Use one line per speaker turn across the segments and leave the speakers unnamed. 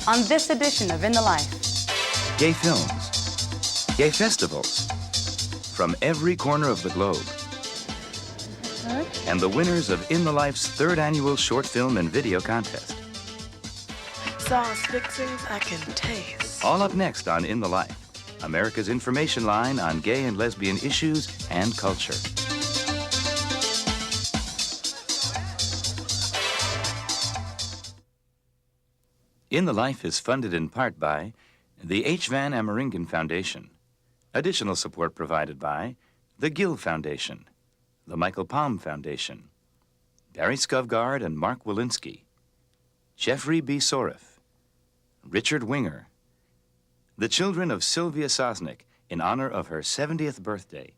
on this edition of In the Life.
Gay films, gay festivals, from every corner of the globe. And the winners of In the Life's 3rd annual short film and video contest.
Sauce fixings I can taste.
All up next on In the Life, America's information line on gay and lesbian issues and culture. In the Life is funded in part by the H. Van Ameringen Foundation. Additional support provided by the Gill Foundation, the Michael Palm Foundation, Barry Skovgaard and Mark Walensky, Jeffrey B. Sorif, Richard Winger, the children of Sylvia Sosnick in honor of her 70th birthday,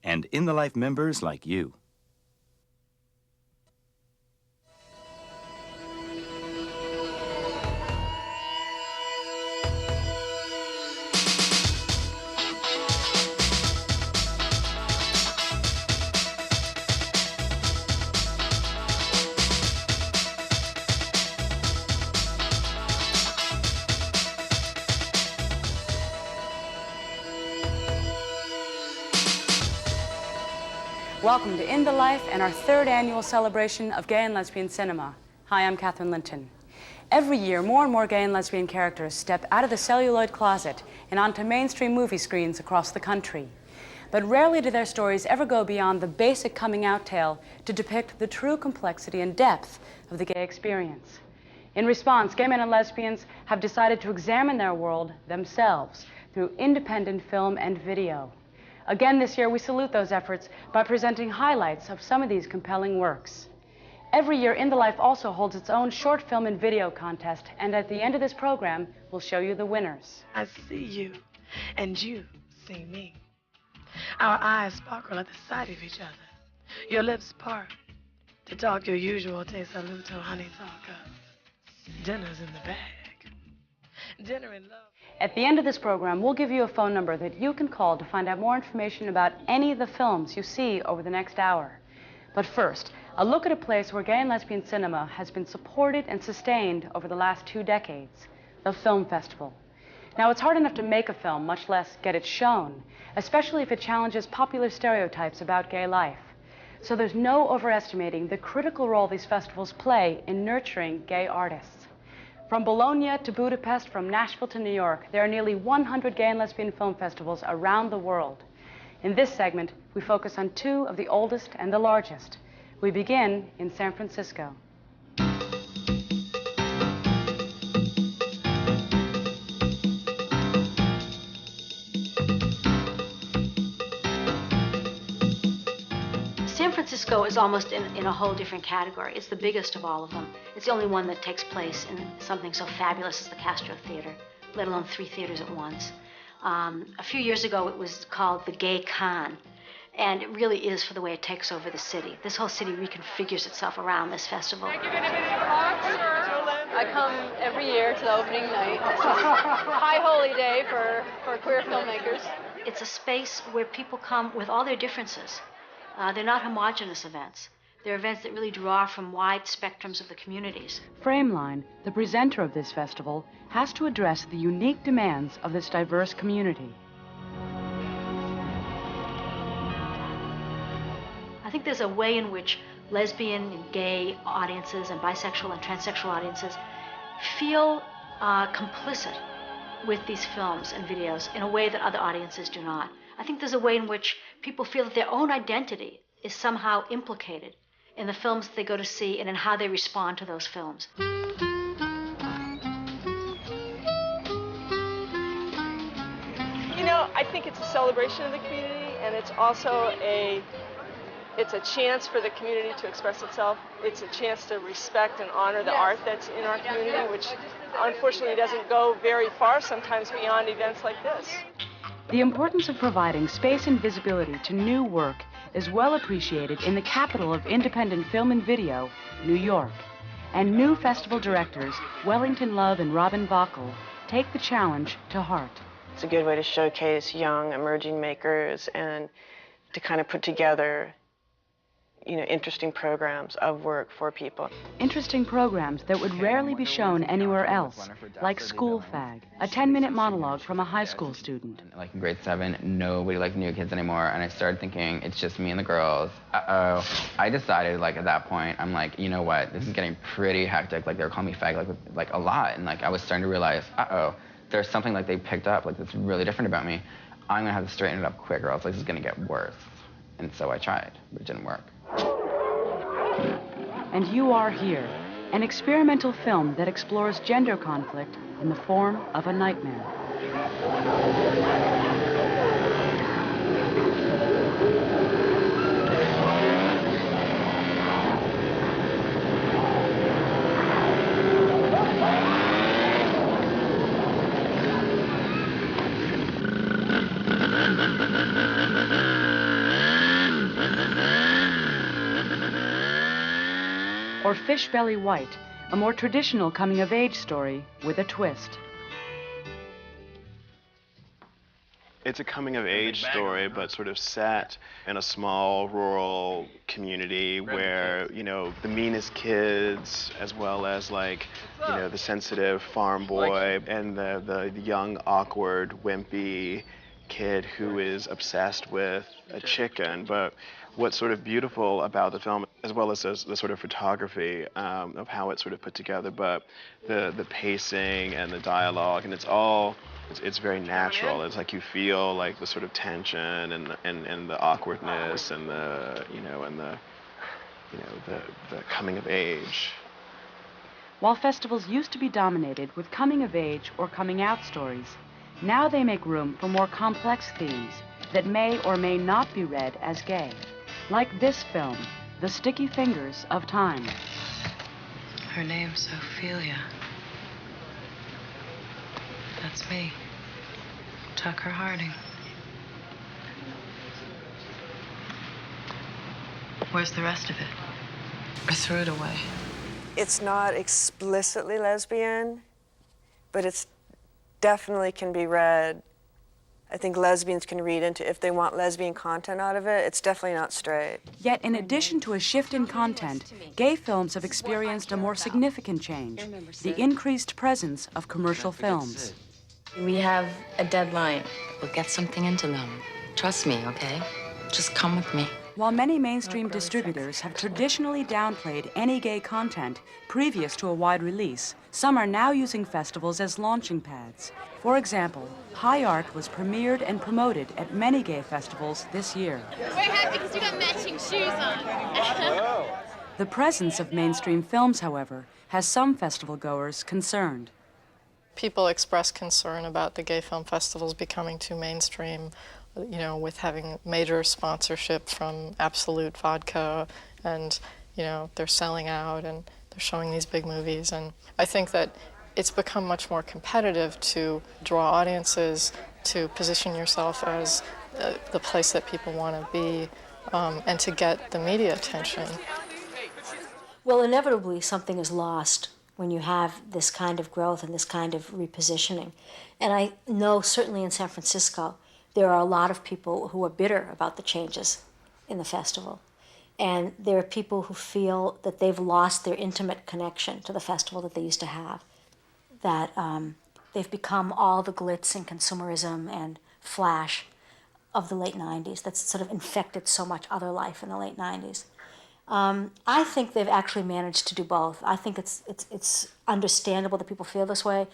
and In the Life members like you.
Welcome to In the Life and our 3rd annual celebration of gay and lesbian cinema. Hi, I'm Katherine Linton. Every year, more and more gay and lesbian characters step out of the celluloid closet and onto mainstream movie screens across the country. But rarely do their stories ever go beyond the basic coming out tale to depict the true complexity and depth of the gay experience. In response, gay men and lesbians have decided to examine their world themselves through independent film and video. Again this year, we salute those efforts by presenting highlights of some of these compelling works. Every year, In the Life also holds its own short film and video contest, and at the end of this program, we'll show you the winners.
I see you, and you see me. Our eyes sparkle at the sight of each other. Your lips part to talk your usual te saluto, honey talk of dinner's in the bag. Dinner in love.
At the end of this program, we'll give you a phone number that you can call to find out more information about any of the films you see over the next hour. But first, a look at a place where gay and lesbian cinema has been supported and sustained over the last 2 decades, the film festival. Now, it's hard enough to make a film, much less get it shown, especially if it challenges popular stereotypes about gay life. So there's no overestimating the critical role these festivals play in nurturing gay artists. From Bologna to Budapest, from Nashville to New York, there are nearly 100 gay and lesbian film festivals around the world. In this segment, we focus on 2 of the oldest and the largest. We begin in San Francisco.
San Francisco is almost in a whole different category. It's the biggest of all of them. It's the only one that takes place in something so fabulous as the Castro Theater, let alone 3 theaters at once. A few years ago, it was called the Gay Con, and it really is for the way it takes over the city. This whole city reconfigures itself around this festival.
I come every year to the opening night. It's a high holy day for queer filmmakers.
It's a space where people come with all their differences. They're not homogenous events. They're events that really draw from wide spectrums of the communities.
Frameline, the presenter of this festival, has to address the unique demands of this diverse community.
I think there's a way in which lesbian and gay audiences and bisexual and transsexual audiences feel complicit with these films and videos in a way that other audiences do not. I think there's a way in which people feel that their own identity is somehow implicated in the films that they go to see and in how they respond to those films.
You know, I think it's a celebration of the community, and it's also it's a chance for the community to express itself. It's a chance to respect and honor the art that's in our community, which unfortunately doesn't go very far sometimes beyond events like this.
The importance of providing space and visibility to new work is well appreciated in the capital of independent film and video, New York. And new festival directors, Wellington Love and Robin Bockel, take the challenge to heart.
It's a good way to showcase young, emerging makers and to kind of put together
interesting programs of work for people.
Interesting programs that would rarely be shown anywhere else, like School Fag, a 10-minute monologue from a high school student.
Like in grade 7, nobody liked New Kids anymore, and I started thinking, it's just me and the girls. Uh-oh. I decided, like, at that point, I'm like, you know what, this is getting pretty hectic. Like, they were calling me fag, like a lot, and, like, I was starting to realize, uh-oh, there's something, like, they picked up, like, that's really different about me. I'm gonna have to straighten it up quick, or else this is gonna get worse. And so I tried, but it didn't work.
And You Are Here, an experimental film that explores gender conflict in the form of a nightmare. Or Fishbelly White, a more traditional coming-of-age story with a twist.
It's a coming-of-age story, but sort of set in a small rural community where, the meanest kids, as well as, like, the sensitive farm boy and the young, awkward, wimpy kid who is obsessed with a chicken. But what's sort of beautiful about the film, as well as the sort of photography of how it's sort of put together, but the pacing and the dialogue, and it's very natural. It's like you feel like the sort of tension and the awkwardness and the coming of age.
While festivals used to be dominated with coming-of-age or coming-out stories, now they make room for more complex themes that may or may not be read as gay. Like this film, The Sticky Fingers of Time.
Her name's Ophelia. That's me, Tucker Harding. Where's the rest of it? I threw it away.
It's not explicitly lesbian, but it's definitely can be read. I think lesbians can read into, if they want lesbian content out of it, it's definitely not straight.
Yet, in addition to a shift in content, gay films have experienced a more significant change, the increased presence of commercial films.
We have a deadline. We'll get something into them. Trust me, okay? Just come with me.
While many mainstream distributors have traditionally downplayed any gay content previous to a wide release, some are now using festivals as launching pads. For example, High Art was premiered and promoted at many gay festivals this year.
We're happy because you got matching shoes on.
The presence of mainstream films, however, has some festival goers concerned.
People express concern about the gay film festivals becoming too mainstream, with having major sponsorship from Absolute Vodka, and, they're selling out and they're showing these big movies. And I think that it's become much more competitive to draw audiences, to position yourself as the place that people want to be, and to get the media attention.
Well, inevitably, something is lost when you have this kind of growth and this kind of repositioning. And I know certainly in San Francisco, there are a lot of people who are bitter about the changes in the festival. And there are people who feel that they've lost their intimate connection to the festival that they used to have, that they've become all the glitz and consumerism and flash of the late 90s that's sort of infected so much other life in the late 90s. I think they've actually managed to do both. I think it's understandable that people feel this way,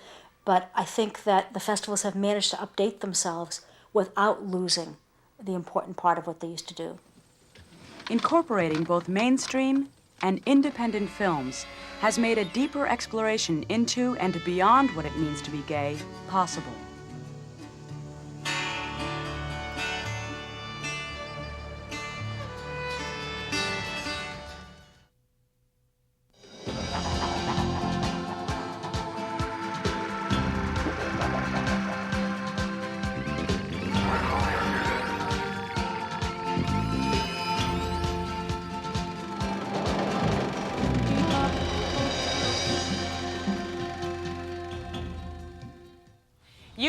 but I think that the festivals have managed to update themselves without losing the important part of what they used to do.
Incorporating both mainstream and independent films has made a deeper exploration into and beyond what it means to be gay possible.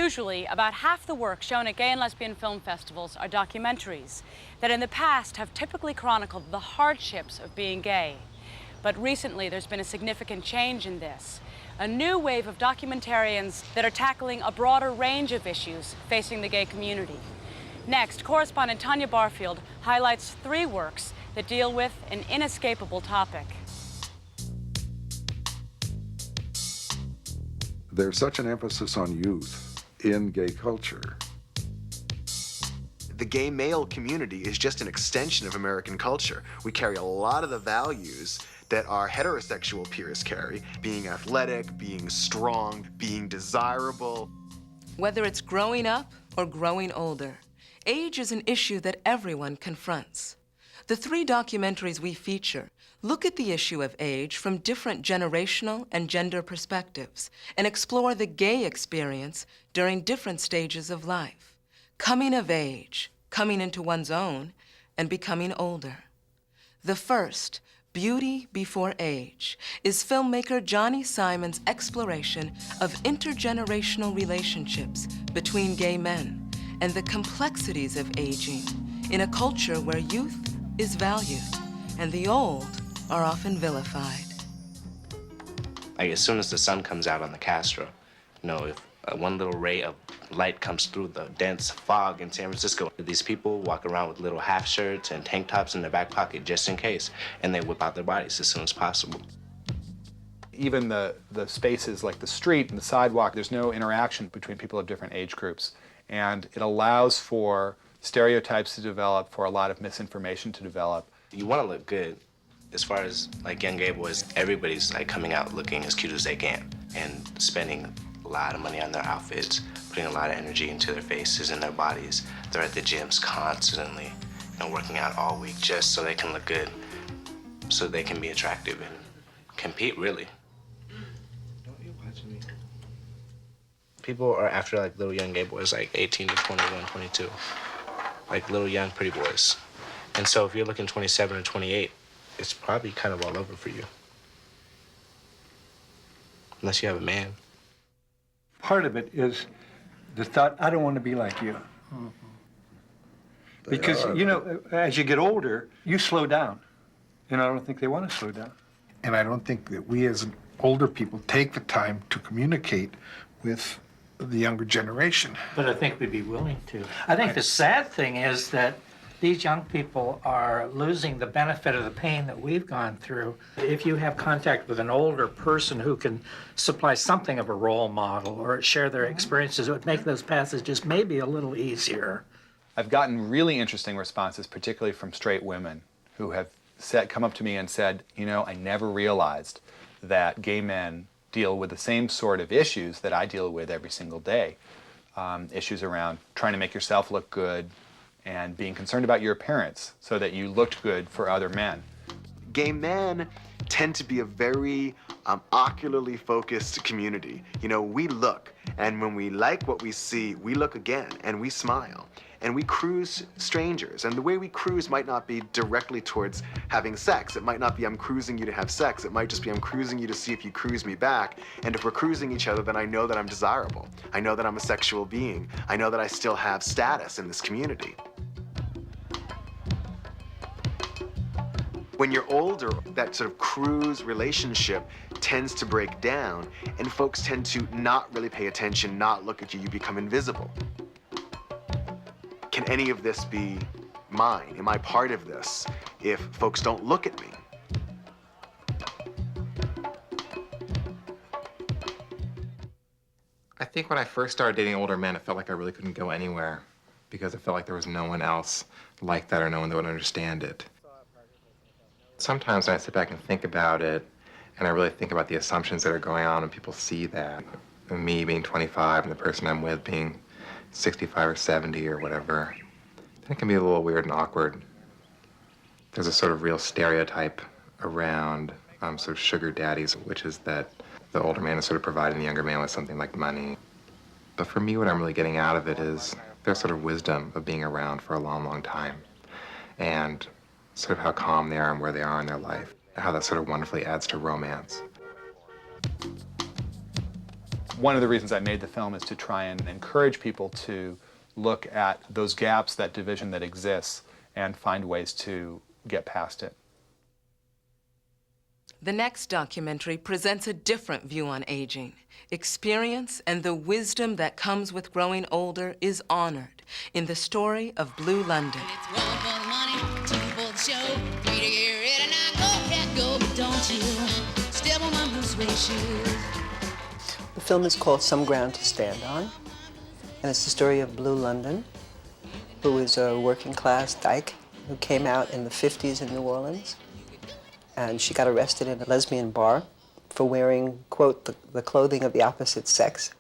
Usually, about half the work shown at gay and lesbian film festivals are documentaries that in the past have typically chronicled the hardships of being gay. But recently, there's been a significant change in this. A new wave of documentarians that are tackling a broader range of issues facing the gay community. Next, correspondent Tanya Barfield highlights 3 works that deal with an inescapable topic.
There's such an emphasis on youth in gay culture.
The gay male community is just an extension of American culture. We carry a lot of the values that our heterosexual peers carry, being athletic, being strong, being desirable.
Whether it's growing up or growing older, age is an issue that everyone confronts. The 3 documentaries we feature look at the issue of age from different generational and gender perspectives and explore the gay experience during different stages of life. Coming of age, coming into one's own, and becoming older. The first, Beauty Before Age, is filmmaker Johnny Simon's exploration of intergenerational relationships between gay men and the complexities of aging in a culture where youth is valued and the old are often vilified.
Like as soon as the sun comes out on the Castro, you know, if one little ray of light comes through the dense fog in San Francisco, these people walk around with little half shirts and tank tops in their back pocket just in case, and they whip out their bodies as soon as possible.
Even the spaces like the street and the sidewalk, there's no interaction between people of different age groups. And it allows for stereotypes to develop, for a lot of misinformation to develop.
You want to look good. As far as like young gay boys, everybody's like coming out looking as cute as they can and spending a lot of money on their outfits, putting a lot of energy into their faces and their bodies. They're at the gyms constantly, you know, working out all week just so they can look good, so they can be attractive and compete, really. Don't you watch me? People are after like little young gay boys, like 18 to 21, 22. Like little young pretty boys. And so if you're looking 27 or 28, it's probably kind of all over for you. Unless you have a man.
Part of it is the thought, I don't want to be like you. Because, you know, as you get older, you slow down. And I don't think they want to slow down.
And I don't think that we as older people take the time to communicate with the younger generation.
But I think we'd be willing to. I think the sad thing is that these young people are losing the benefit of the pain that we've gone through. If you have contact with an older person who can supply something of a role model or share their experiences, it would make those passages maybe a little easier.
I've gotten really interesting responses, particularly from straight women who have come up to me and said, you know, I never realized that gay men deal with the same sort of issues that I deal with every single day. Issues around trying to make yourself look good, and being concerned about your appearance so that you looked good for other men.
Gay men tend to be a very ocularly focused community. You know, we look, and when we like what we see, we look again, and we smile. And we cruise strangers, and the way we cruise might not be directly towards having sex. It might not be I'm cruising you to have sex. It might just be I'm cruising you to see if you cruise me back. And if we're cruising each other, then I know that I'm desirable. I know that I'm a sexual being. I know that I still have status in this community. When you're older, that sort of cruise relationship tends to break down, and folks tend to not really pay attention, not look at you. You become invisible. Can any of this be mine? Am I part of this if folks don't look at me?
I think when I first started dating older men, it felt like I really couldn't go anywhere because it felt like there was no one else like that or no one that would understand it. Sometimes when I sit back and think about it, and I really think about the assumptions that are going on when people see that, me being 25 and the person I'm with being 65 or 70 or whatever, then it can be a little weird and awkward. There's a sort of real stereotype around sort of sugar daddies, which is that the older man is sort of providing the younger man with something like money. But for me, what I'm really getting out of it is their sort of wisdom of being around for a long, long time, and sort of how calm they are and where they are in their life, how that sort of wonderfully adds to romance.
One of the reasons I made the film is to try and encourage people to look at those gaps, that division that exists, and find ways to get past it.
The next documentary presents a different view on aging. Experience and the wisdom that comes with growing older is honored in the story of Blue London.
It's one for the money, two for the show, three to get ready, now go, cat, go, but don't you step on my blue suede shoes.
The film is called Some Ground to Stand On, and it's the story of Blue London, who is a working-class dyke who came out in the 50s in New Orleans. And she got arrested in a lesbian bar for wearing, quote, the clothing of the opposite sex.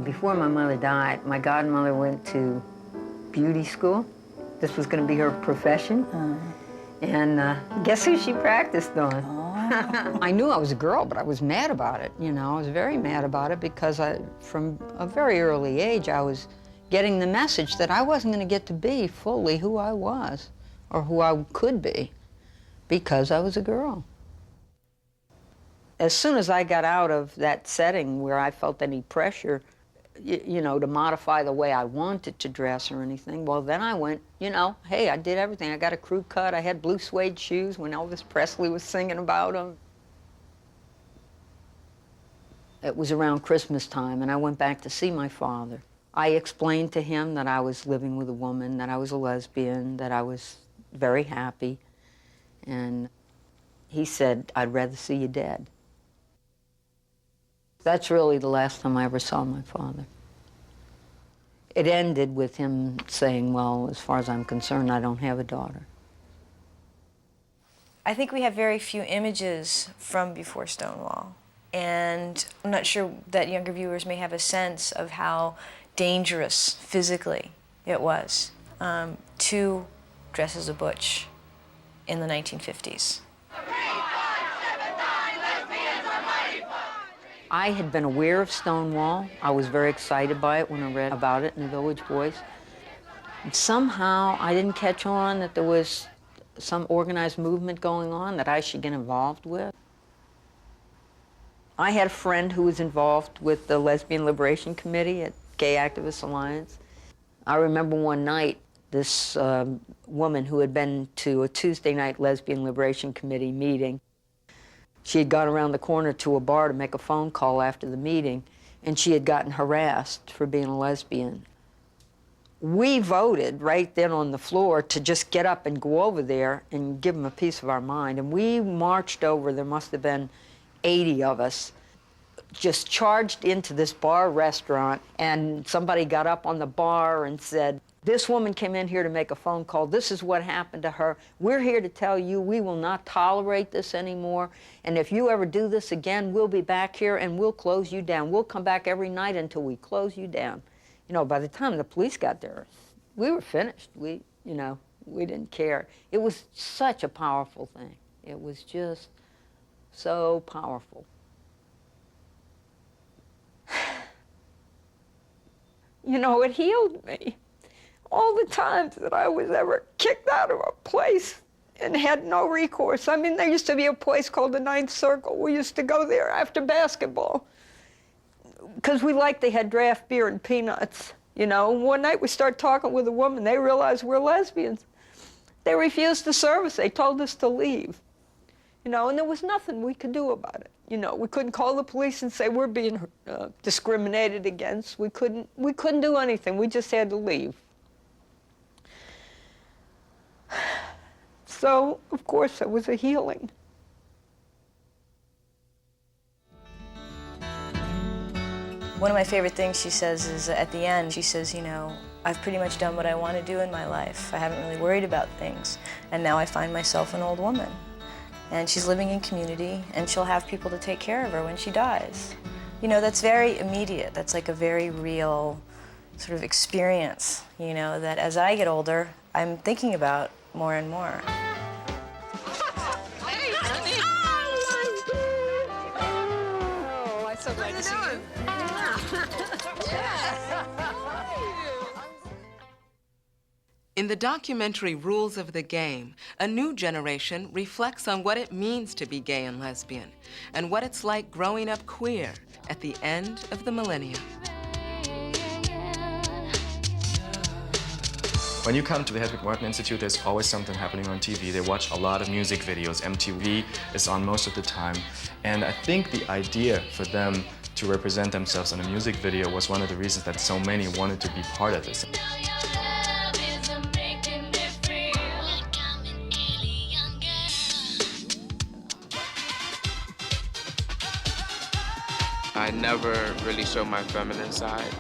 Before my mother died, my godmother went to beauty school. This was going to be her profession. And guess who she practiced on? I knew I was a girl, but I was mad about it. You know, I was very mad about it because from a very early age, I was getting the message that I wasn't going to get to be fully who I was or who I could be because I was a girl. As soon as I got out of that setting where I felt any pressure, you know, to modify the way I wanted to dress or anything, well, then I went, you know, hey, I did everything. I got a crew cut. I had blue suede shoes when Elvis Presley was singing about them. It was around Christmas time, and I went back to see my father. I explained to him that I was living with a woman, that I was a lesbian, that I was very happy. And he said, I'd rather see you dead. That's really the last time I ever saw my father. It ended with him saying, well, as far as I'm concerned, I don't have a daughter.
I think we have very few images from before Stonewall. And I'm not sure that younger viewers may have a sense of how dangerous physically it was to dress as a butch in the 1950s.
I had been aware of Stonewall. I was very excited by it when I read about it in the Village Voice. And somehow I didn't catch on that there was some organized movement going on that I should get involved with. I had a friend who was involved with the Lesbian Liberation Committee at Gay Activist Alliance. I remember one night this woman who had been to a Tuesday night Lesbian Liberation Committee meeting. She had gone around the corner to a bar to make a phone call after the meeting, and she had gotten harassed for being a lesbian. We voted right then on the floor to just get up and go over there and give them a piece of our mind, and we marched over. There must have been 80 of us, just charged into this bar restaurant, and somebody got up on the bar and said, this woman came in here to make a phone call. This is what happened to her. We're here to tell you we will not tolerate this anymore. And if you ever do this again, we'll be back here and we'll close you down. We'll come back every night until we close you down. You know, by the time the police got there, we were finished. We didn't care. It was such a powerful thing. It was just so powerful. You know, it healed me. All the times that I was ever kicked out of a place and had no recourse. I mean, there used to be a place called the Ninth Circle. We used to go there after basketball because we liked they had draft beer and peanuts. You know, one night we started talking with a woman. They realized we're lesbians. They refused to serve us. They told us to leave. You know, and there was nothing we could do about it. You know, we couldn't call the police and say we're being discriminated against. We couldn't do anything. We just had to leave. So, of course, it was a healing.
One of my favorite things she says is at the end, she says, you know, I've pretty much done what I want to do in my life. I haven't really worried about things. And now I find myself an old woman. And she's living in community, and she'll have people to take care of her when she dies. You know, that's very immediate. That's like a very real sort of experience, you know, that as I get older, I'm thinking about more and more.
I'm so glad to see you.
In the documentary Rules of the Game, a new generation reflects on what it means to be gay and lesbian and what it's like growing up queer at the end of the millennium.
When you come to the Hedwig Martin Institute, there's always something happening on TV. They watch a lot of music videos. MTV is on most of the time. And I think the idea for them to represent themselves in a music video was one of the reasons that so many wanted to be part of this.
I never really show my feminine side.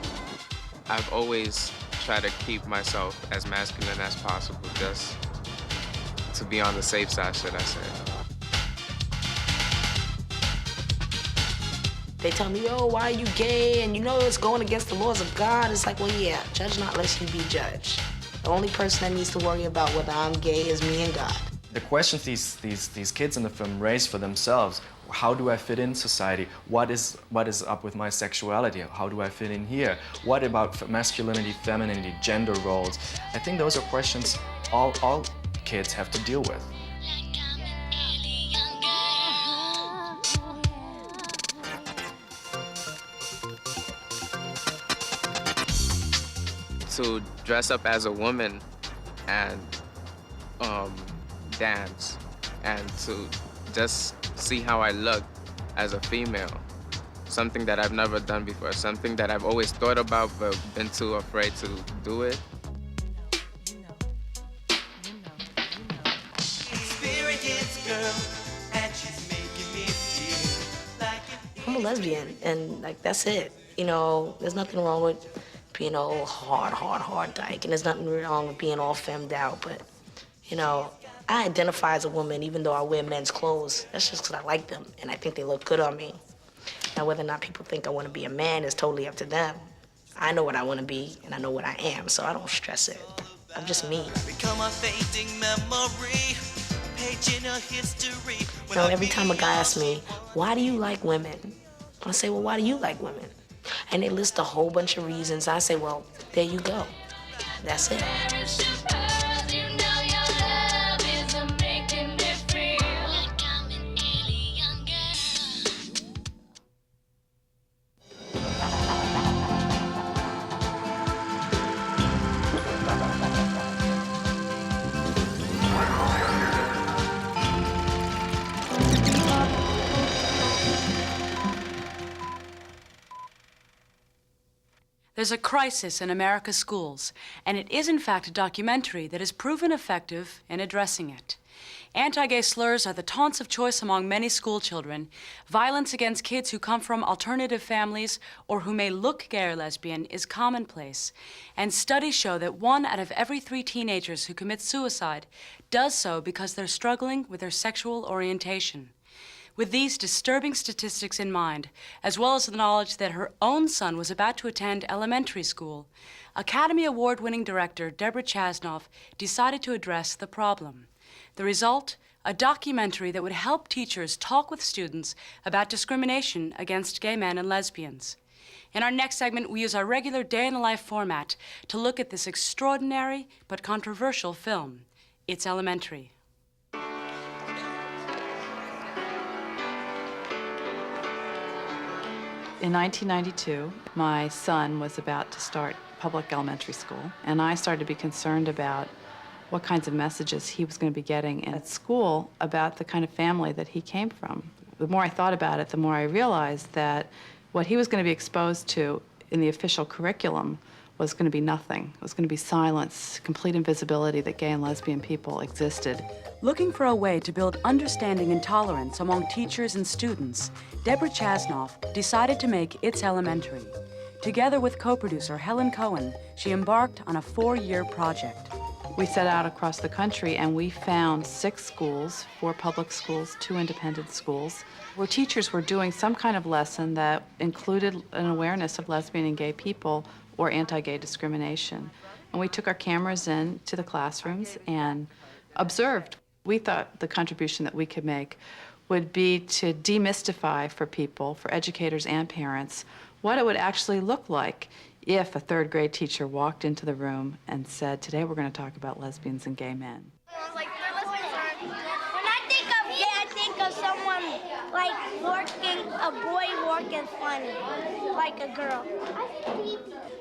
I've always tried to keep myself as masculine as possible, just to be on the safe side, should I say.
They tell me, oh, why are you gay? And you know it's going against the laws of God. It's like, well, yeah, judge not lest you be judged. The only person that needs to worry about whether I'm gay is me and God.
The questions these kids in the film raise for themselves: how do I fit in society? What is up with my sexuality? How do I fit in here? What about masculinity, femininity, gender roles? I think those are questions all kids have to deal with.
To dress up as a woman and dance, and to just see how I look as a female. Something that I've never done before, something that I've always thought about but been too afraid to do it.
I'm a lesbian, and like that's it. You know, there's nothing wrong with being all hard dyke, and there's nothing wrong with being all femmed out, but you know, I identify as a woman even though I wear men's clothes. That's just because I like them, and I think they look good on me. Now, whether or not people think I want to be a man is totally up to them. I know what I want to be, and I know what I am, so I don't stress it. I'm just me.
Become a fading memory, page in a history.
You know, every time a guy asks me, why do you like women? I say, well, why do you like women? And they list a whole bunch of reasons. I say, well, there you go. That's it.
There's a crisis in America's schools, and it is in fact a documentary that has proven effective in addressing it. Anti-gay slurs are the taunts of choice among many school children. Violence against kids who come from alternative families or who may look gay or lesbian is commonplace. And studies show that 1 out of every 3 teenagers who commit suicide does so because they're struggling with their sexual orientation. With these disturbing statistics in mind, as well as the knowledge that her own son was about to attend elementary school, Academy Award-winning director Deborah Chasnoff decided to address the problem. The result, a documentary that would help teachers talk with students about discrimination against gay men and lesbians. In our next segment, we use our regular day-in-the-life format to look at this extraordinary but controversial film. It's Elementary.
In 1992, my son was about to start public elementary school, and I started to be concerned about what kinds of messages he was going to be getting at school about the kind of family that he came from. The more I thought about it, the more I realized that what he was going to be exposed to in the official curriculum was going to be nothing. It was going to be silence, complete invisibility that gay and lesbian people existed.
Looking for a way to build understanding and tolerance among teachers and students, Deborah Chasnoff decided to make It's Elementary. Together with co-producer Helen Cohen, she embarked on a 4-year project.
We set out across the country and we found 6 schools, 4 public schools, 2 independent schools, where teachers were doing some kind of lesson that included an awareness of lesbian and gay people or anti-gay discrimination. And we took our cameras in to the classrooms and observed. We thought the contribution that we could make would be to demystify for people, for educators and parents, what it would actually look like if a third grade teacher walked into the room and said, today we're going to talk about lesbians and gay men.
When I think of gay, I think of someone like a boy working funny, like a girl.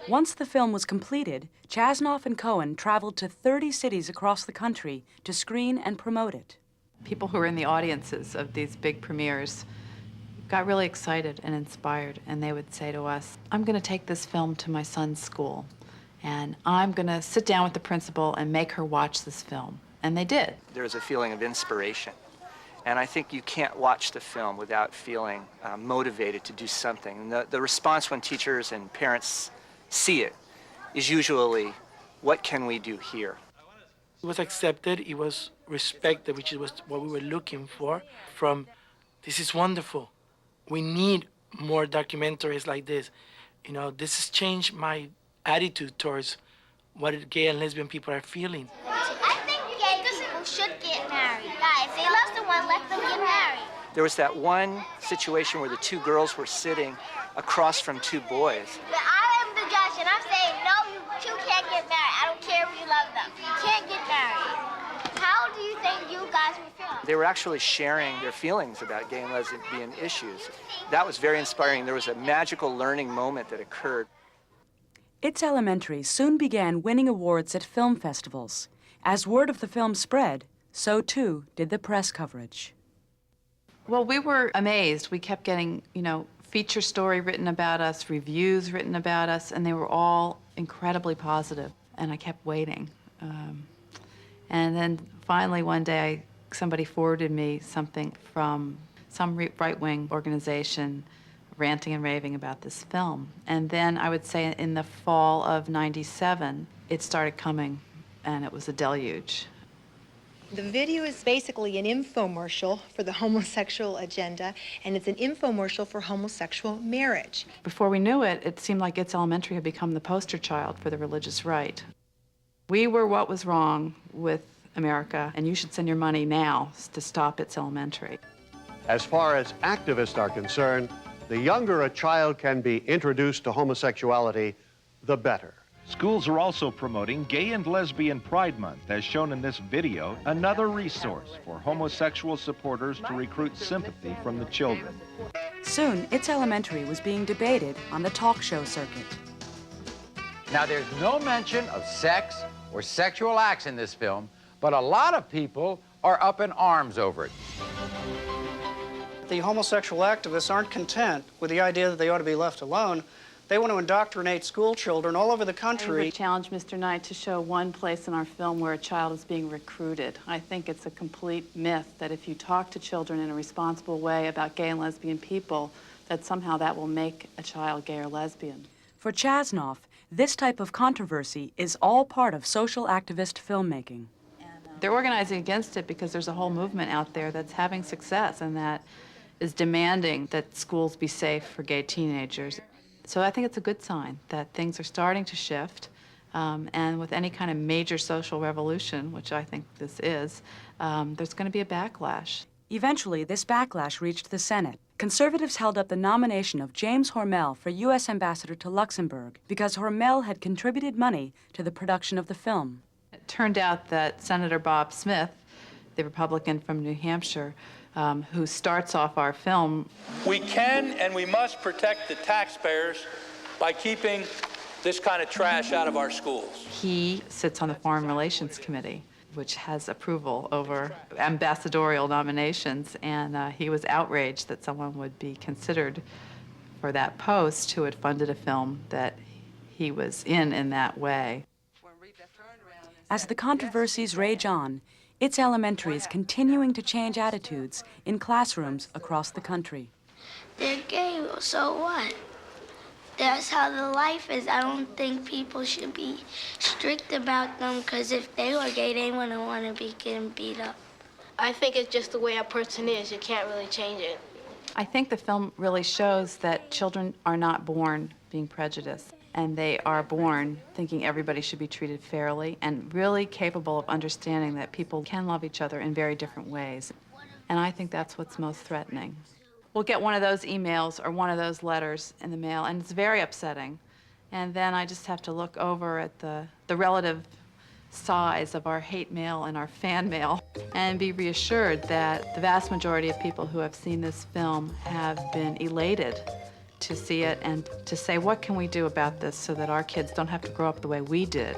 Once the film was completed, Chasnoff and Cohen traveled to 30 cities across the country to screen and promote it.
People who were in the audiences of these big premieres got really excited and inspired, and they would say to us, I'm going to take this film to my son's school, and I'm going to sit down with the principal and make her watch this film. And they did.
There's a feeling of inspiration. And I think you can't watch the film without feeling motivated to do something. And the response when teachers and parents see it is usually, what can we do here?
It was accepted, it was respected, which was what we were looking for, from this is wonderful. We need more documentaries like this. You know, this has changed my attitude towards what gay and lesbian people are feeling.
I think gay people should get married. Guys, they love someone, let them get married.
There was that one situation where the two girls were sitting across from two boys.
But I am the judge, and I'm saying, no, you two can't get married. I don't care if you love them. You can't get married. How do you think you guys would feel?
They were actually sharing their feelings about gay and lesbian issues. That was very inspiring. There was a magical learning moment that occurred.
It's Elementary soon began winning awards at film festivals. As word of the film spread, so too did the press coverage.
Well, we were amazed. We kept getting, feature story written about us, reviews written about us, and they were all incredibly positive. And I kept waiting. And then finally one day, somebody forwarded me something from some right-wing organization ranting and raving about this film. And then I would say in the fall of '97, it started coming, and it was a deluge.
The video is basically an infomercial for the homosexual agenda, and it's an infomercial for homosexual marriage.
Before we knew it, it seemed like It's Elementary had become the poster child for the religious right. We were what was wrong with America, and you should send your money now to stop It's Elementary.
As far as activists are concerned, the younger a child can be introduced to homosexuality, the better.
Schools are also promoting Gay and Lesbian Pride Month, as shown in this video, another resource for homosexual supporters to recruit sympathy from the children.
Soon, It's Elementary was being debated on the talk show circuit.
Now, there's no mention of sex or sexual acts in this film, but a lot of people are up in arms over it.
The homosexual activists aren't content with the idea that they ought to be left alone. They want to indoctrinate school children all over the country.
I would challenge Mr. Knight to show one place in our film where a child is being recruited. I think it's a complete myth that if you talk to children in a responsible way about gay and lesbian people, that somehow that will make a child gay or lesbian.
For Chasnoff, this type of controversy is all part of social activist filmmaking.
They're organizing against it because there's a whole movement out there that's having success and that is demanding that schools be safe for gay teenagers. So I think it's a good sign that things are starting to shift, and with any kind of major social revolution, which I think this is, there's going to be a backlash.
Eventually, this backlash reached the Senate. Conservatives held up the nomination of James Hormel for U.S. Ambassador to Luxembourg because Hormel had contributed money to the production of the film.
It turned out that Senator Bob Smith, the Republican from New Hampshire, who starts off our film.
We can and we must protect the taxpayers by keeping this kind of trash out of our schools.
He sits on the Foreign Relations Committee, which has approval over ambassadorial nominations, and he was outraged that someone would be considered for that post who had funded a film that he was in that way.
As the controversies rage on, It's Elementary is continuing to change attitudes in classrooms across the country.
They're gay, so what? That's how the life is. I don't think people should be strict about them, because if they were gay, they wouldn't want to be getting beat up.
I think it's just the way a person is. You can't really change it.
I think the film really shows that children are not born being prejudiced, and they are born thinking everybody should be treated fairly and really capable of understanding that people can love each other in very different ways. And I think that's what's most threatening. We'll get one of those emails or one of those letters in the mail, and it's very upsetting. And then I just have to look over at the relative size of our hate mail and our fan mail and be reassured that the vast majority of people who have seen this film have been elated to see it and to say, what can we do about this so that our kids don't have to grow up the way we did?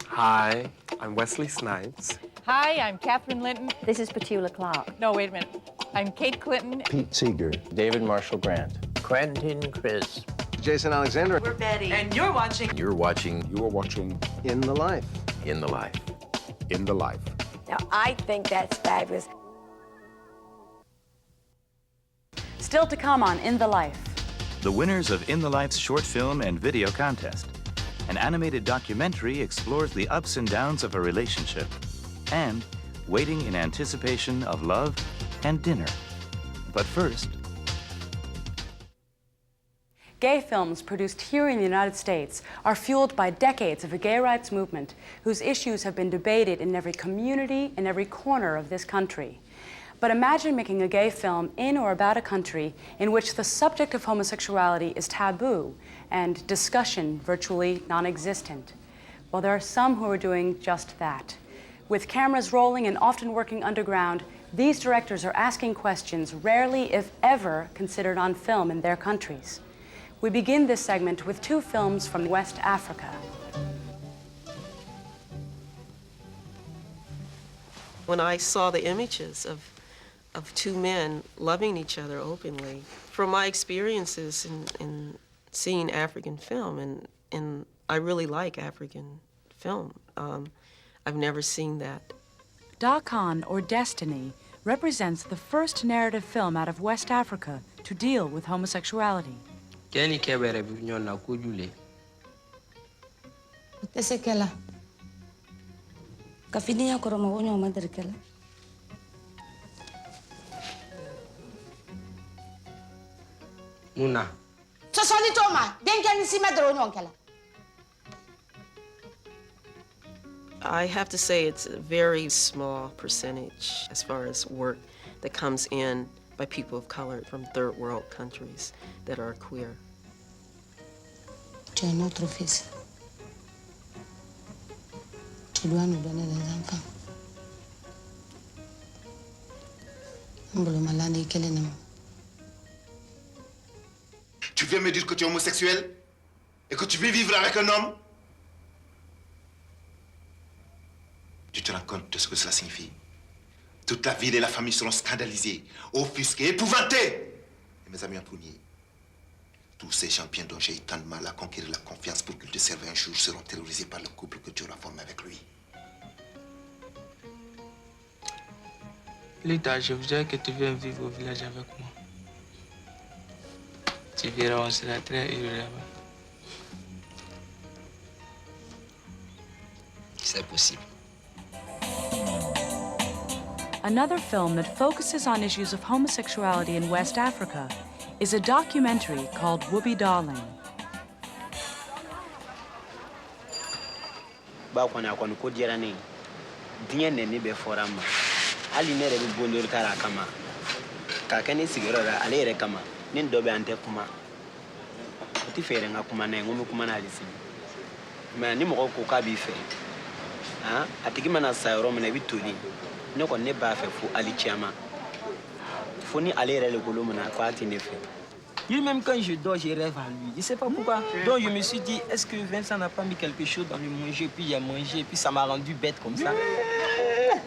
Hi, I'm Wesley Snipes.
Hi, I'm Katherine Linton.
This is Petula Clark.
No, wait a minute. I'm Kate Clinton.
Pete Seeger.
David Marshall Grant. Quentin Chris.
Jason Alexander.
We're Betty. And you're watching.
You're watching
In the Life.
In the Life.
In the Life.
Now, I think that's fabulous.
Still to come on In the Life.
The winners of In the Life's short film and video contest. An animated documentary explores the ups and downs of a relationship. And waiting in anticipation of love and dinner. But first,
Gay films produced here in the United States are fueled by decades of a gay rights movement whose issues have been debated in every community, in every corner of this country. But imagine making a gay film in or about a country in which the subject of homosexuality is taboo and discussion virtually non-existent. Well, there are some who are doing just that. With cameras rolling and often working underground, these directors are asking questions rarely, if ever, considered on film in their countries. We begin this segment with two films from West Africa.
When I saw the images of two men loving each other openly, from my experiences in seeing African film, and I really like African film, I've never seen that.
Dakan, or Destiny, represents the first narrative film out of West Africa to deal with homosexuality.
Kenny kebere bunyon na kujule.
Tesekela. Kafinia koroma wonyo maderkela.
Muna.
Sosoni toma, denken si madro nyonkela.
I have to say it's a very small percentage as far as work that comes in by people of color from third world countries that are queer.
Tu es notre fils. Tu dois nous donner des enfants.
Tu viens me dire que tu es homosexuel et que tu veux vivre avec un homme? Tu te rends compte de ce que cela signifie? Toute la ville et la famille seront scandalisés, offusqués, épouvantés. Et mes amis en premier. Tous ces champions dont j'ai eu tant de mal à conquérir la confiance pour qu'ils te servent un jour seront terrorisés par le couple que tu auras formé avec lui.
Lita, je voudrais que tu viennes vivre au village avec moi. Tu verras, on sera très heureux là-bas. C'est possible.
Another film that focuses on issues of homosexuality in West Africa is a documentary called Whoopie Darling.
Ba kwana kwanu ko jera ne dinye ne ne be forama ali ne re be bondor kara kama ka kane sigero ra ale re kama nin dobe ante kuma ti fere nga kuma na ngome kuma na alisi ma ni mo ko ka bi fe ha atigi mana sa ro na bitoli ne ko ne ba fe fu ali chiama fu ni ale re le kolo na ko ati ne fe. Lui-même, quand je dors, je rêve à lui. Je ne sais pas pourquoi. Donc, je me suis dit, est-ce que Vincent n'a pas mis quelque chose dans le manger, puis j'ai mangé, puis ça m'a rendu bête comme ça.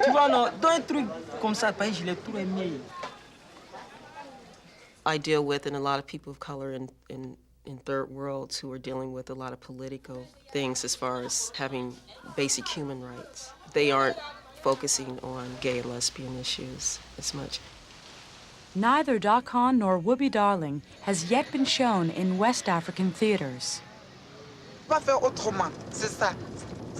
Tu vois, non, dans un truc comme ça, je l'ai tout aimé.
I deal with, and a lot of people of color in third worlds who are dealing with a lot of political things as far as having basic human rights. They aren't focusing on gay and lesbian issues as much.
Neither Dakan nor Whoopie Darling has yet been shown in West African theaters.
On va faire autrement, c'est ça.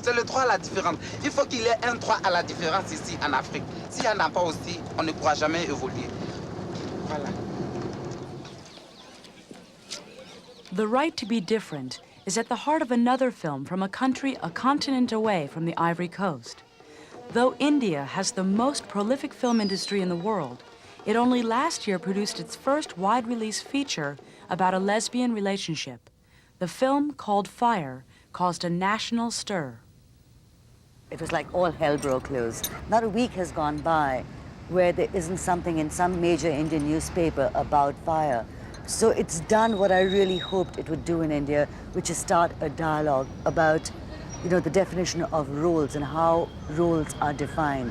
C'est le droit à la différence. Il faut qu'il y ait un droit à la différence ici en Afrique. S'il n'y en a pas aussi, on ne pourra jamais évoluer. Voilà.
The right to be different is at the heart of another film from a country a continent away from the Ivory Coast. Though India has the most prolific film industry in the world, it only last year produced its first wide-release feature about a lesbian relationship. The film, called Fire, caused a national stir.
It was like all hell broke loose. Not a week has gone by where there isn't something in some major Indian newspaper about fire. So it's done what I really hoped it would do in India, which is start a dialogue about, the definition of roles and how roles are defined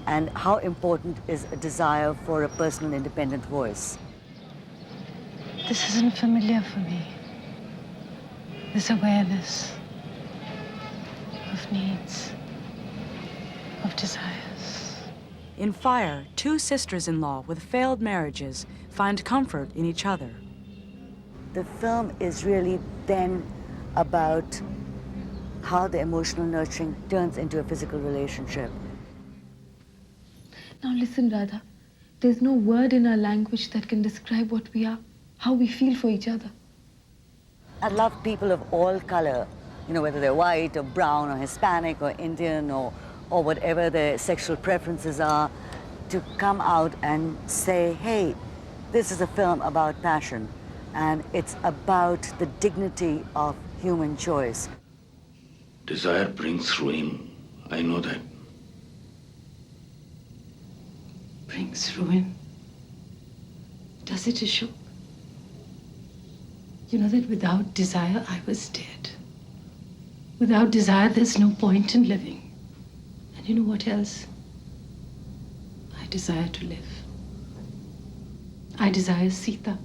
and how important is a desire for a personal independent voice.
This isn't familiar for me. This awareness of needs, of desires.
In Fire, two sisters-in-law with failed marriages find comfort in each other.
The film is really then about how the emotional nurturing turns into a physical relationship.
Now listen, Radha. There's no word in our language that can describe what we are, how we feel for each other.
I love people of all color, whether they're white or brown or Hispanic or Indian or whatever their sexual preferences are, to come out and say, hey, this is a film about passion, and it's about the dignity of human choice.
Desire brings ruin. I know that.
Brings ruin? Does it, Ashok? You know that without desire, I was dead. Without desire, there's no point in living. And you know what else? I desire to live. I desire Sita.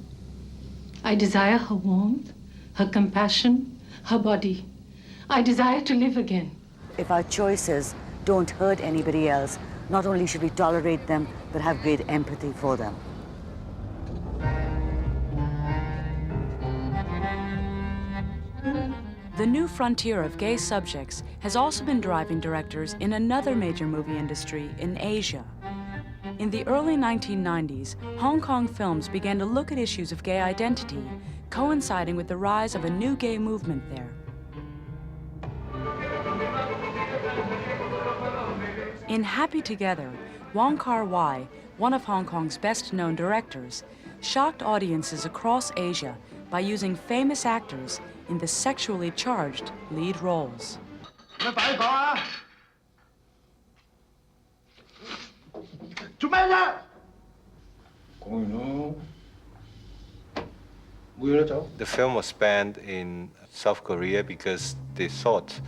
I desire her warmth, her compassion, her body. I desire to live again.
If our choices don't hurt anybody else, not only should we tolerate them, but have great empathy for them.
The new frontier of gay subjects has also been driving directors in another major movie industry in Asia. In the early 1990s, Hong Kong films began to look at issues of gay identity, coinciding with the rise of a new gay movement there. In Happy Together, Wong Kar-wai, one of Hong Kong's best-known directors, shocked audiences across Asia by using famous actors in the sexually charged lead roles.
The film was banned in South Korea because they thought,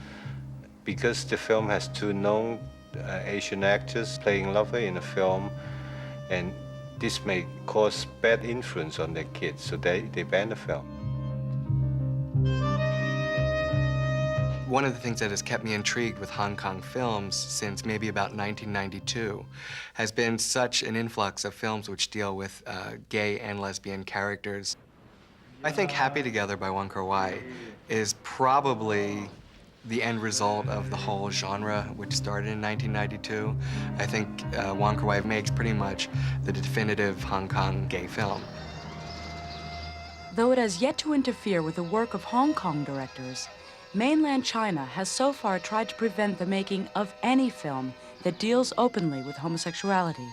because the film has two known Asian actors playing lover in the film, and this may cause bad influence on their kids, so they banned the film.
One of the things that has kept me intrigued with Hong Kong films since maybe about 1992 has been such an influx of films which deal with gay and lesbian characters. I think Happy Together by Wong Kar-wai is probably the end result of the whole genre, which started in 1992. I think Wong Kar-wai makes pretty much the definitive Hong Kong gay film.
Though it has yet to interfere with the work of Hong Kong directors, mainland China has so far tried to prevent the making of any film that deals openly with homosexuality.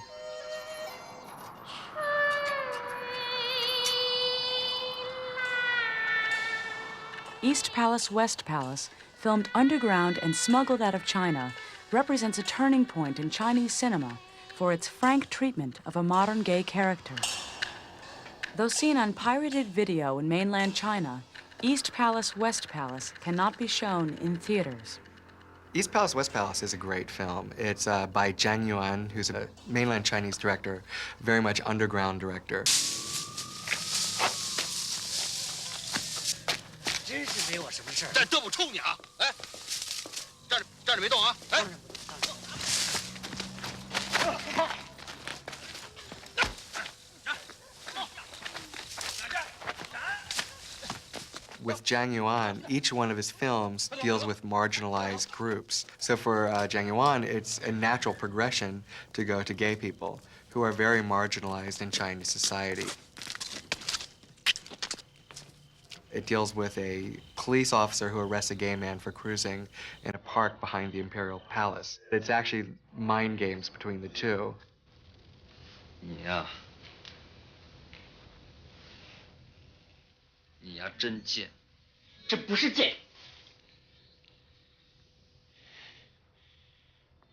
East Palace, West Palace, filmed underground and smuggled out of China, represents a turning point in Chinese cinema for its frank treatment of a modern gay character. Though seen on pirated video in mainland China, East Palace, West Palace cannot be shown in theaters.
East Palace, West Palace is a great film. It's by Zhang Yuan, who's a mainland Chinese director, very much underground director.
真是没我什么事儿。这不冲你啊！哎，站着别动啊！哎。
With Zhang Yuan, each one of his films deals with marginalized groups. So for Zhang Yuan, it's a natural progression to go to gay people who are very marginalized in Chinese society. It deals with a police officer who arrests a gay man for cruising in a park behind the Imperial Palace. It's actually mind games between the two.
Yeah.
你呀真贱，这不是贱，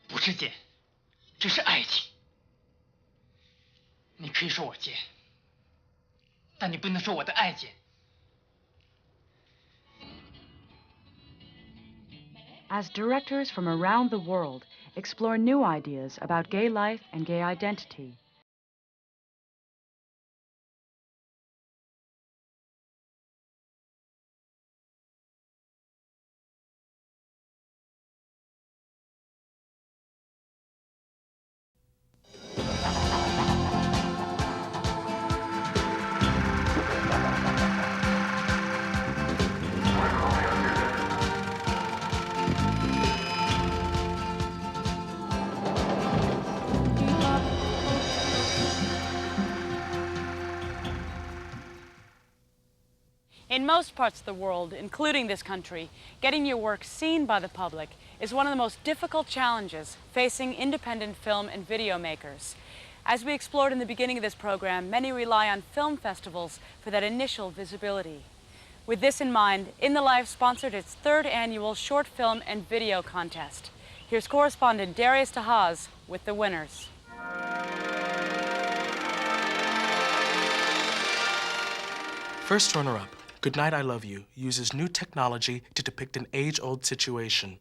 不是贱，这是爱情。你可以说我贱，但你不能说我的爱贱。
As directors from around the world explore new ideas about gay life and gay identity, in most parts of the world, including this country, getting your work seen by the public is one of the most difficult challenges facing independent film and video makers. As we explored in the beginning of this program, many rely on film festivals for that initial visibility. With this in mind, In the Life sponsored its 3rd annual short film and video contest. Here's correspondent Darius Tahaz with the winners.
First runner-up, Good Night, I Love You, uses new technology to depict an age-old situation.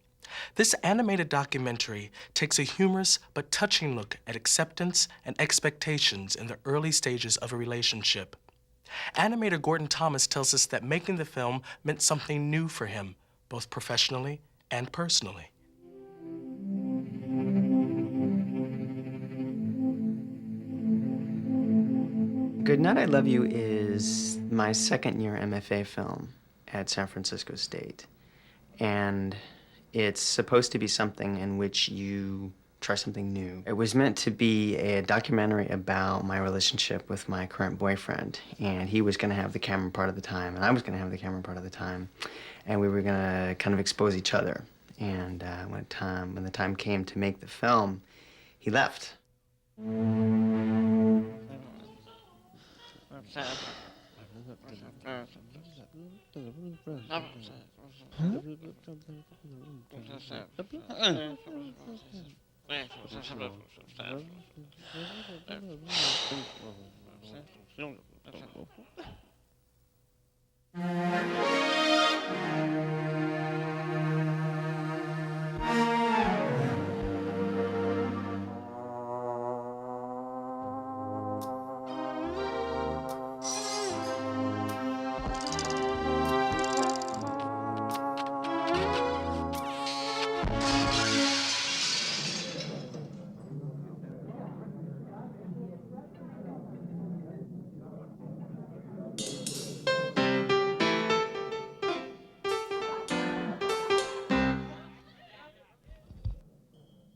This animated documentary takes a humorous but touching look at acceptance and expectations in the early stages of a relationship. Animator Gordon Thomas tells us that making the film meant something new for him, both professionally and personally.
Good Night, I Love You is my 2nd year MFA film at San Francisco State. And it's supposed to be something in which you try something new. It was meant to be a documentary about my relationship with my current boyfriend. And he was going to have the camera part of the time, and I was going to have the camera part of the time. And we were going to kind of expose each other. And when the time came to make the film, he left.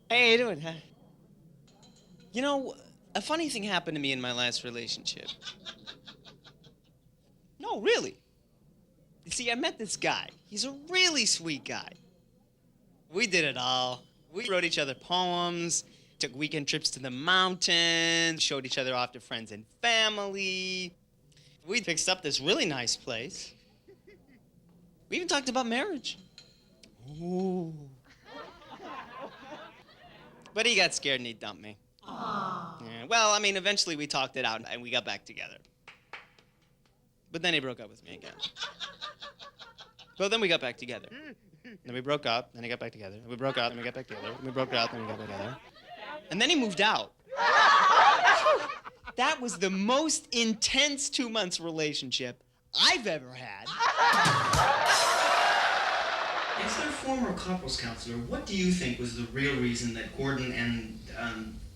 Hey, how you doing? Huh? You know, a funny thing happened to me in my last relationship. No, really. You see, I met this guy. He's a really sweet guy. We did it all. We wrote each other poems, took weekend trips to the mountains, showed each other off to friends and family. We fixed up this really nice place. We even talked about marriage. Ooh. But he got scared and he dumped me. Yeah, well, I mean, eventually we talked it out and we got back together. But then he broke up with me again. But then we got back together. Then we broke up, then he got back together. We broke up, then we got back together. We broke up, then we got back together. And then he moved out. That was the most intense 2 months relationship I've ever had. As their former couples counselor, what do you think was the real reason that Gordon and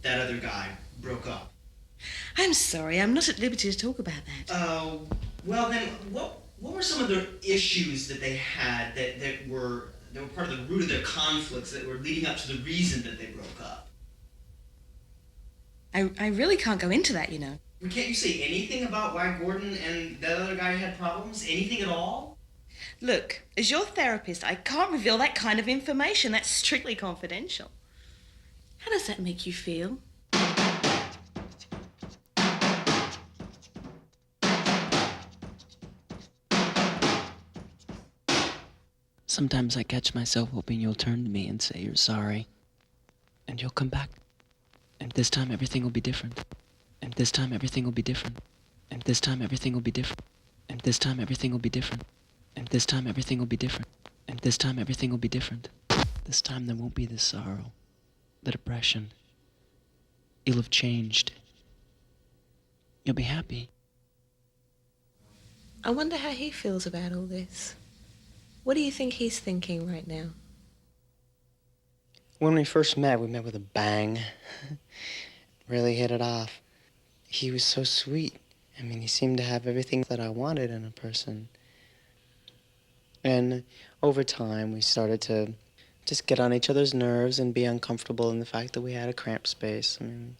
that other guy broke up?
I'm sorry, I'm not at liberty to talk about that.
Well then, what were some of the issues that they had that were part of the root of their conflicts that were leading up to the reason that they broke up?
I really can't go into that, you know.
Well, can't you say anything about why Gordon and that other guy had problems? Anything at all?
Look, as your therapist, I can't reveal that kind of information. That's strictly confidential. How does that make you feel?
Sometimes I catch myself hoping you'll turn to me and say you're sorry. And you'll come back. And this time everything will be different. And this time everything will be different. And this time everything will be different. And this time everything will be different. And this time everything will be different. And this time everything will be different. This time there won't be the sorrow, the depression. You'll have changed. You'll be happy.
I wonder how he feels about all this. What do you think he's thinking right now?
When we met with a bang. Really hit it off. He was so sweet. I mean, he seemed to have everything that I wanted in a person. And over time, we started to just get on each other's nerves and be uncomfortable in the fact that we had a cramped space. I mean,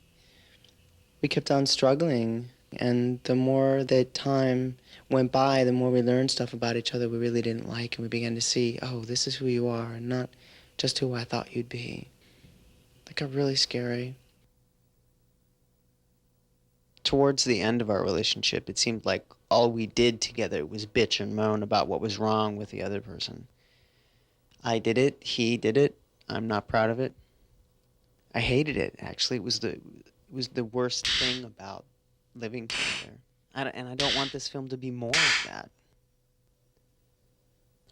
we kept on struggling, and the more that time went by, the more we learned stuff about each other we really didn't like, and we began to see, oh, this is who you are, and not just who I thought you'd be. That got really scary. Towards the end of our relationship, it seemed like all we did together was bitch and moan about what was wrong with the other person. I did it, he did it, I'm not proud of it. I hated it, actually. It was the worst thing about living together. And I don't want this film to be more of that.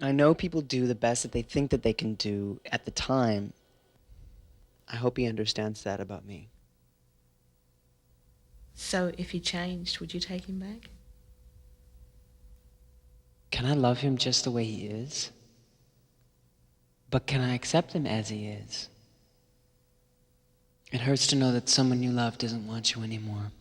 I know people do the best that they think that they can do at the time. I hope he understands that about me.
So if he changed, would you take him back?
Can I love him just the way he is? But can I accept him as he is? It hurts to know that someone you love doesn't want you anymore.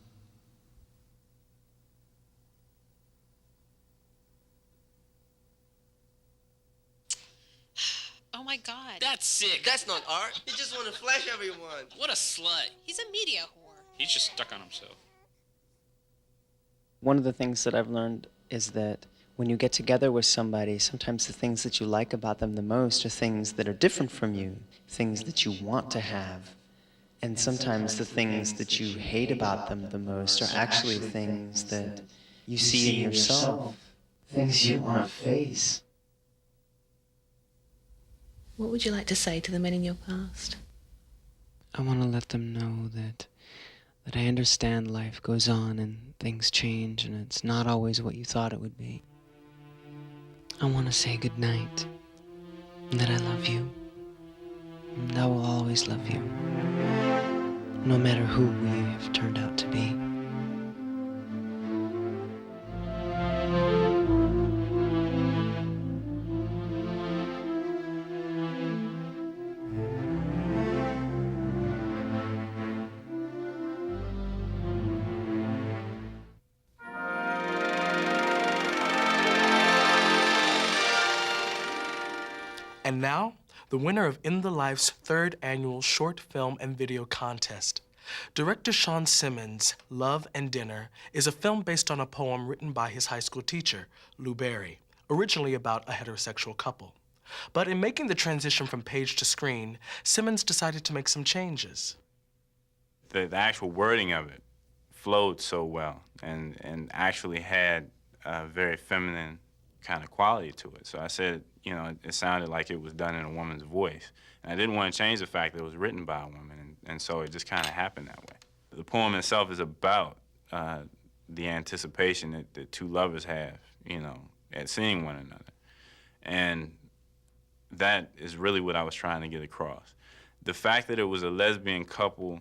Oh my God.
That's sick.
That's not art. You just want to flash everyone.
What a slut.
He's a media whore.
He's just stuck on himself.
One of the things that I've learned is that when you get together with somebody, sometimes the things that you like about them the most are things that are different from you, things that you want to have. And sometimes the things that you hate about them the most are actually things that you see in yourself, things you want to face.
What would you like to say to the men in your past?
I want to let them know that I understand life goes on and things change and it's not always what you thought it would be. I want to say goodnight and that I love you and I will always love you, no matter who we have turned out to be.
And now, the winner of In the Life's third annual short film and video contest. Director Sean Simmons' Love and Dinner is a film based on a poem written by his high school teacher, Lou Berry, originally about a heterosexual couple. But in making the transition from page to screen, Simmons decided to make some changes.
The actual wording of it flowed so well and actually had a very feminine kind of quality to it. So I said, you know, it sounded like it was done in a woman's voice. And I didn't want to change the fact that it was written by a woman, and so it just kind of happened that way. The poem itself is about the anticipation that two lovers have, you know, at seeing one another. And that is really what I was trying to get across. The fact that it was a lesbian couple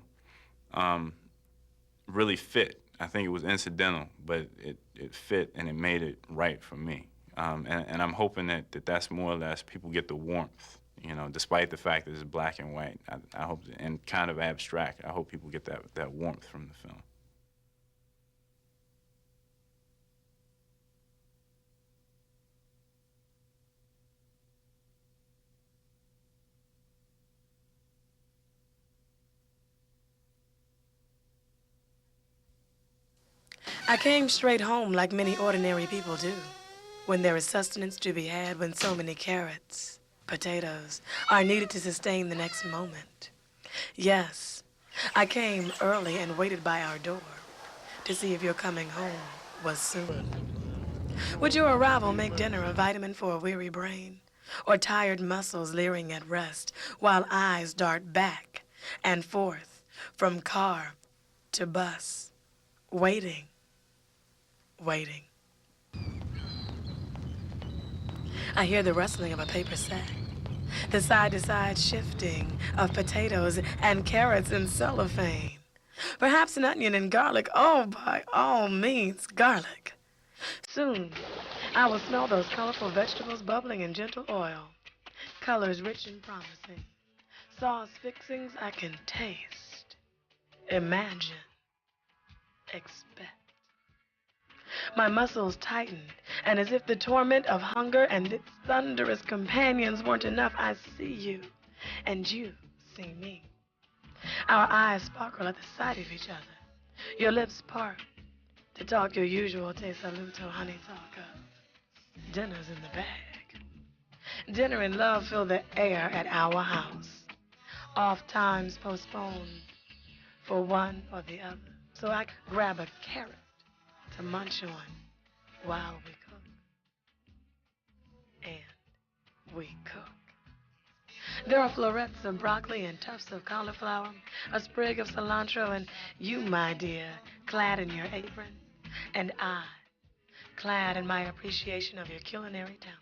really fit. I think it was incidental, but it fit and it made it right for me. And I'm hoping that that's more or less people get the warmth, you know, despite the fact that it's black and white. I hope, and kind of abstract, I hope people get that warmth from the film.
I came straight home like many ordinary people do, when there is sustenance to be had, when so many carrots, potatoes, are needed to sustain the next moment. Yes, I came early and waited by our door to see if your coming home was soon. Would your arrival make dinner a vitamin for a weary brain, or tired muscles leering at rest, while eyes dart back and forth from car to bus, waiting, waiting. I hear the rustling of a paper sack, the side-to-side shifting of potatoes and carrots in cellophane. Perhaps an onion and garlic. Oh, by all means, garlic. Soon, I will smell those colorful vegetables bubbling in gentle oil, colors rich and promising, sauce fixings I can taste, imagine, expect. My muscles tighten, and as if the torment of hunger and its thunderous companions weren't enough, I see you, and you see me. Our eyes sparkle at the sight of each other. Your lips part to talk your usual te saluto honey talk of dinner's in the bag. Dinner and love fill the air at our house. Oft times postponed for one or the other. So I grab a carrot to munch on while we cook. And we cook. There are florets of broccoli and tufts of cauliflower, a sprig of cilantro, and you, my dear, clad in your apron, and I, clad in my appreciation of your culinary talent.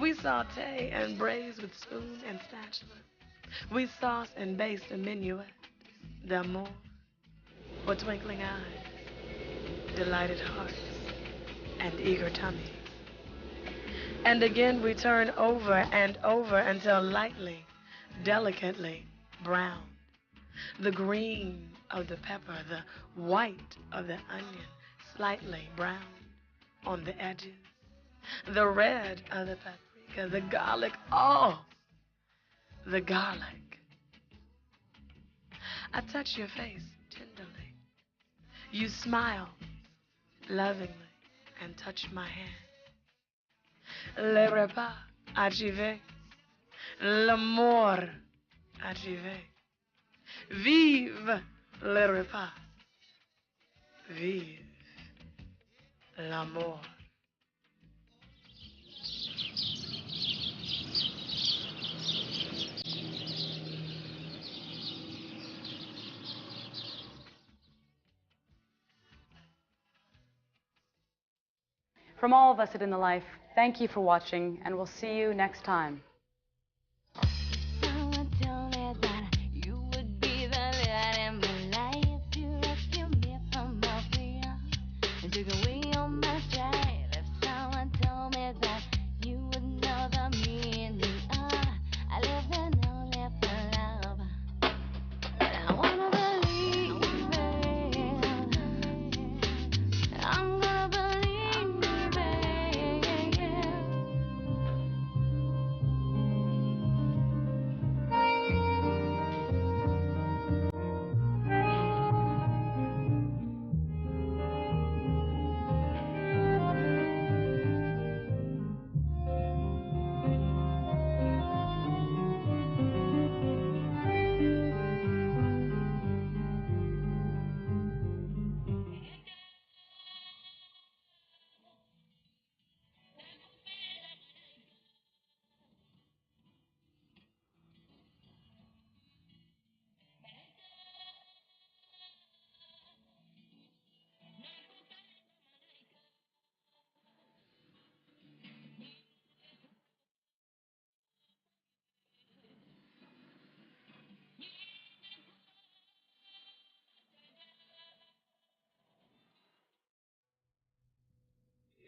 We saute and braise with spoon and spatula. We sauce and baste a minuet d'amour for twinkling eyes, delighted hearts, and eager tummies. And again we turn over and over until lightly, delicately brown. The green of the pepper, the white of the onion, slightly brown on the edges. The red of the paprika, the garlic, oh, the garlic. I touch your face tenderly. You smile lovingly and touch my hand. Le repas arrivé, l'amour arrivé. Vive le repas, vive l'amour.
From all of us at In the Life, thank you for watching, and we'll see you next time.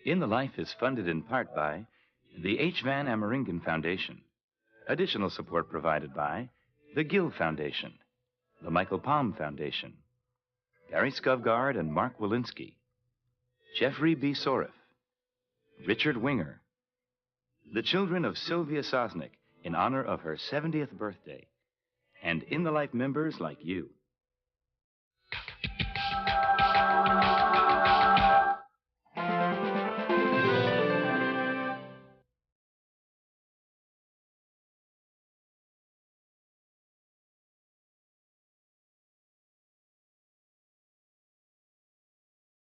In the Life is funded in part by the H. Van Ameringen Foundation. Additional support provided by the Gill Foundation, the Michael Palm Foundation, Gary Skovgaard and Mark Walensky, Jeffrey B. Sorif, Richard Winger, the children of Sylvia Sosnick in honor of her 70th birthday, and In the Life members like you.